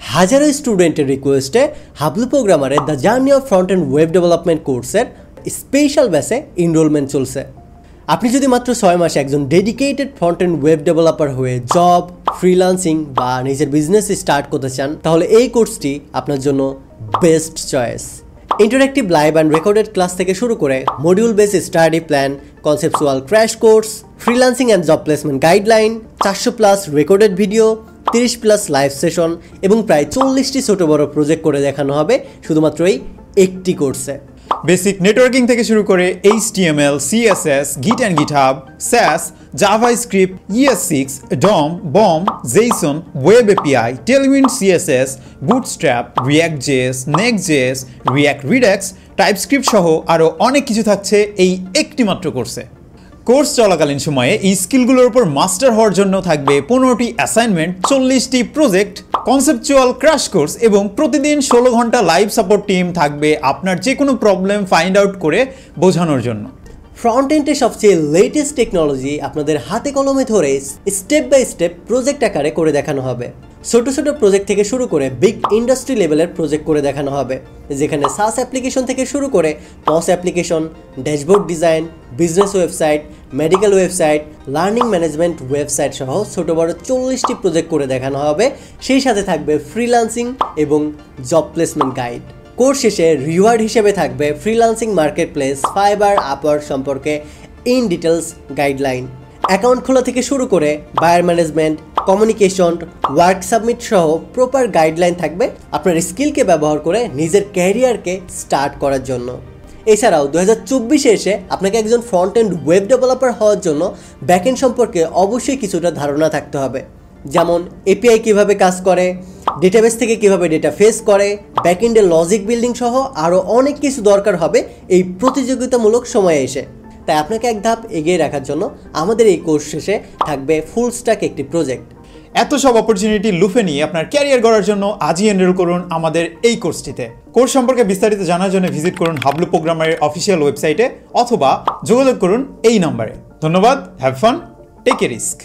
হাজারো স্টুডেন্টের রিকোয়েস্টে হাবলু প্রোগ্রামারের the journey of front end web development কোর্সের স্পেশাল ব্যাচে এনরোলমেন্ট চলছে। আপনি যদি মাত্র 6 মাসে একজন dedicated front end web developer হয়ে জব, ফ্রিল্যান্সিং বা নিজের বিজনেস স্টার্ট করতে চান, তাহলে এই কোর্সটি আপনার জন্য best choice. Interactive live and recorded class থেকে শুরু করে module base study plan, conceptual crash course, freelancing and job placement guideline, 400+ recorded video, 30+ live session এবং প্রায় 40টি ছোট বড় প্রজেক্ট করে দেখানো হবে শুধুমাত্র এই একটি কোর্সে। বেসিক নেটওয়ার্কিং থেকে শুরু করে HTML, CSS, Git and GitHub, SAS, JavaScript, ES6, DOM, BOM, JSON, Web API, Tailwind CSS, Bootstrap, React.js, Next.js, React Redux, TypeScript সহ আরও অনেক কিছু থাকছে এই একটি মাত্র কোর্সে। কোর্স চলাকালীন সময়ে এই স্কিলগুলোর উপর মাস্টার হওয়ার জন্য থাকবে 15টি অ্যাসাইনমেন্ট, 40টি প্রজেক্ট, কনসেপচুয়াল ক্র্যাশ কোর্স এবং প্রতিদিন 16 ঘন্টা লাইভ সাপোর্ট টিম থাকবে আপনার যে কোনো প্রবলেম ফাইন্ড আউট করে বোঝানোর জন্য। ফ্রন্ট এন্ডে সবচেয়ে লেটেস্ট টেকনোলজি আপনাদের হাতে কলমে ধরে স্টেপ বাই স্টেপ প্রজেক্ট আকারে করে দেখানো হবে। ছোট ছোট প্রজেক্ট থেকে শুরু করে বিগ ইন্ডাস্ট্রি লেভেলের প্রজেক্ট করে দেখানো হবে, যেখানে সাস অ্যাপ্লিকেশন থেকে শুরু করে POS application, dashboard design, business website, medical website, learning management website সহ ছোট বড় 40টি প্রজেক্ট করে দেখানো হবে। সেই সাথে থাকবে ফ্রিল্যান্সিং এবং জব প্লেসমেন্ট গাইড। কোর্স শেষে রিওয়ার্ড হিসেবে থাকবে freelancing marketplace, Fiverr, Upwork সম্পর্কে ইন ডিটেলস গাইডলাইন, অ্যাকাউন্ট খোলা থেকে শুরু করে buyer management, communication, work submit সহ প্রপার গাইডলাইন থাকবে আপনার স্কিলকে ব্যবহার করে নিজের ক্যারিয়ারকে স্টার্ট করার জন্য। এছাড়াও 2024-এ এসে আপনাকে একজন ফ্রন্ট এন্ড ওয়েব ডেভেলপার হওয়ার জন্য ব্যাকএন্ড সম্পর্কে অবশ্যই কিছুটা ধারণা থাকতে হবে, যেমন এপিআই কিভাবে কাজ করে, ডেটাবেস থেকে কিভাবে ডেটা ফেস করে, ব্যাকএন্ডের লজিক বিল্ডিং সহ আরও অনেক কিছু দরকার হবে এই প্রতিযোগিতামূলক সময়ে এসে। তাই আপনাকে এক ধাপ এগিয়ে রাখার জন্য আমাদের এই কোর্স শেষে থাকবে ফুল স্ট্যাক একটি প্রজেক্ট। এত সব অপরচুনিটি লুফে নিয়ে আপনার ক্যারিয়ার গড়ার জন্য আজই এনরোল করুন আমাদের এই কোর্সটিতে। কোর্স সম্পর্কে বিস্তারিত জানার জন্য ভিজিট করুন হাবলু প্রোগ্রামারের অফিসিয়াল ওয়েবসাইটে অথবা যোগাযোগ করুন এই নম্বরে। ধন্যবাদ, have fun, take a risk.